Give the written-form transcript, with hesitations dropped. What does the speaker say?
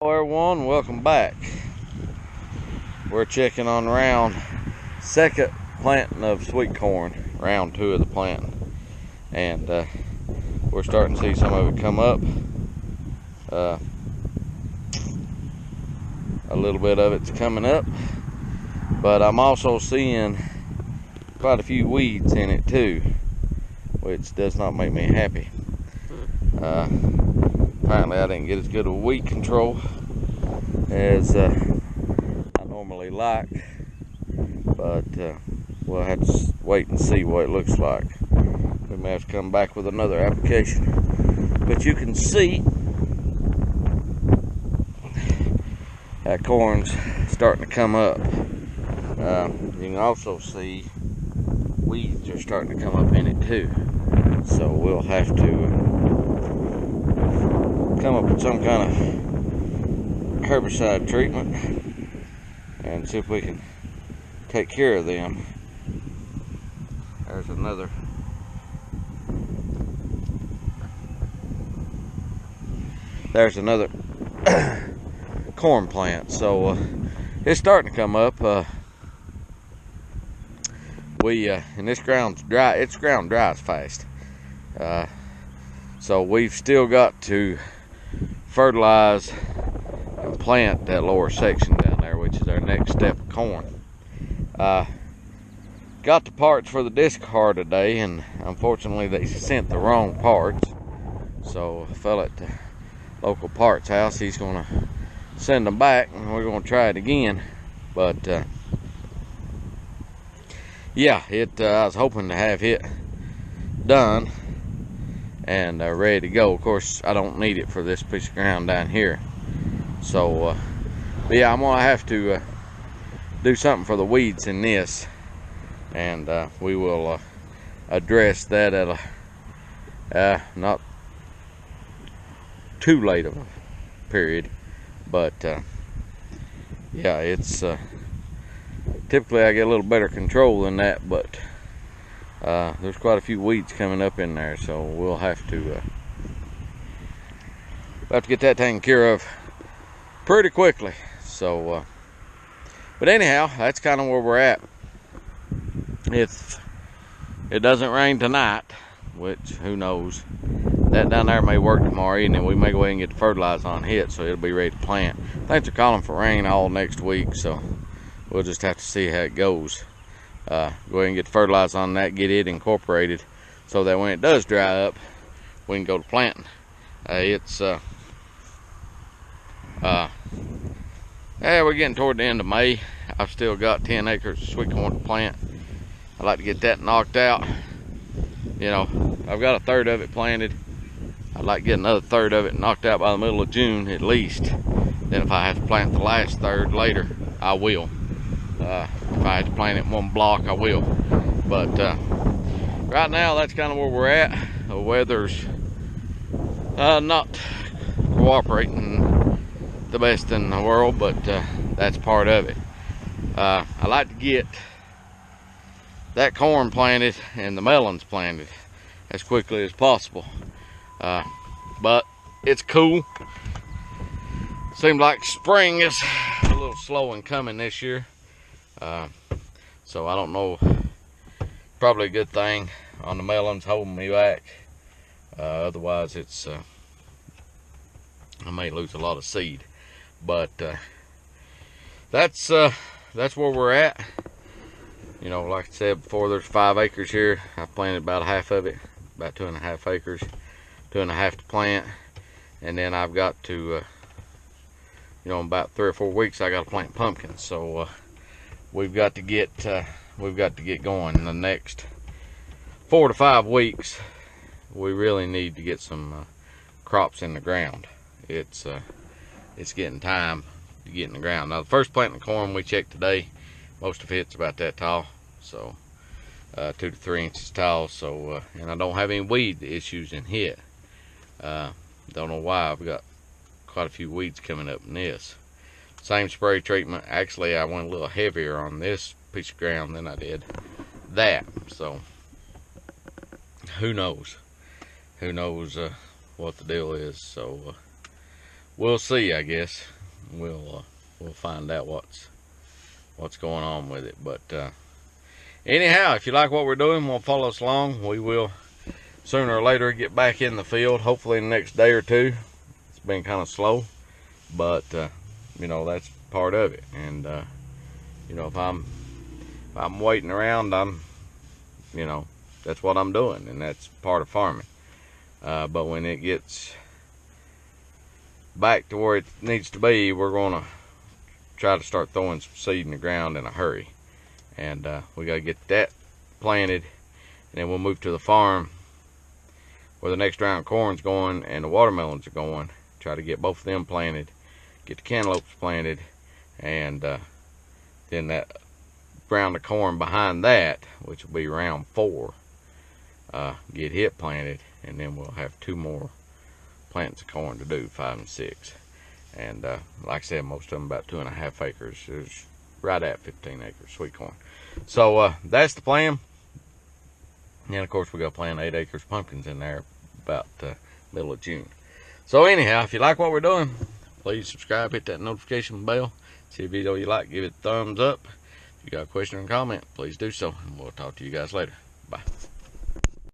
Hello everyone, welcome back. We're checking on round second planting of sweet corn, round 2 of the planting, and we're starting to see some of it come up. A little bit of it's coming up, but I'm also seeing quite a few weeds in it too, which does not make me happy. Apparently I didn't get as good of weed control as I normally like, but we'll have to wait and see what it looks like. We may have to come back with another application, but you can see that corn's starting to come up. You can also see weeds are starting to come up in it too, so we'll have to come up with some kind of herbicide treatment and see if we can take care of them. There's another corn plant, so it's starting to come up. And this ground's dry. It's ground dries fast, so we've still got to fertilize and plant that lower section down there, which is our next step of corn. Got the parts for the discard today, and unfortunately they sent the wrong parts, so a fella at the local parts house, he's gonna send them back and we're gonna try it again. But yeah, I was hoping to have it done and ready to go. Of course, I don't need it for this piece of ground down here, so but yeah, I'm gonna have to do something for the weeds in this, and we will address that at a not too late of a period. But yeah, it's typically I get a little better control than that, but there's quite a few weeds coming up in there, so we'll have to get that taken care of pretty quickly. So but anyhow, that's kind of where we're at. If it doesn't rain tonight, which who knows, that down there may work tomorrow evening. We may go ahead and get the fertilizer on hit, so it'll be ready to plant. I think they're calling for rain all next week, so we'll just have to see how it goes. Go ahead and get the fertilizer on that, get it incorporated, so that when it does dry up, we can go to planting. Yeah, we're getting toward the end of May. I've still got 10 acres of sweet corn to plant. I'd like to get that knocked out. You know, I've got a third of it planted. I'd like to get another third of it knocked out by the middle of June at least. Then if I have to plant the last third later, I will. If I have to plant it in one block, I will. But right now, that's kind of where we're at. The weather's not cooperating the best in the world, but that's part of it. I like to get that corn planted and the melons planted as quickly as possible, but it's cool. Seems like spring is a little slow in coming this year, so I don't know, probably a good thing on the melons, holding me back. Otherwise it's I may lose a lot of seed. But that's where we're at. You know, like I said before, there's 5 acres here. I planted about half of it, about 2.5 acres, 2.5 to plant, and then I've got to, you know, in about 3 or 4 weeks I got to plant pumpkins. So we've got to get going in the next 4 to 5 weeks. We really need to get some crops in the ground. It's getting time to get in the ground. Now, the first planting of corn we checked today, most of it's about that tall, so 2 to 3 inches tall. So and I don't have any weed issues in here. Don't know why. I've got quite a few weeds coming up in this. Same spray treatment. Actually, I went a little heavier on this piece of ground than I did that. So who knows what the deal is. So we'll see, I guess. We'll find out what's going on with it. But anyhow, if you like what we're doing, want to follow us along, we will sooner or later get back in the field, hopefully in the next day or two. It's been kind of slow, but you know, that's part of it. And you know, if I'm waiting around, you know, that's what I'm doing, and that's part of farming. But when it gets back to where it needs to be, we're gonna try to start throwing some seed in the ground in a hurry. And we got to get that planted, and then we'll move to the farm where the next round of corn's going and the watermelons are going. Try to get both of them planted, get the cantaloupes planted, and then that round of corn behind that, which will be round 4, get it planted, and then we'll have 2 more plants of corn to do, 5 and 6. And like I said, most of them about 2.5 acres. There's right at 15 acres sweet corn. So that's the plan. And of course, we got to plant 8 acres pumpkins in there about middle of June. So anyhow, if you like what we're doing, please subscribe, hit that notification bell. See a video you like, give it a thumbs up. If you got a question or comment, please do so, and we'll talk to you guys later. Bye.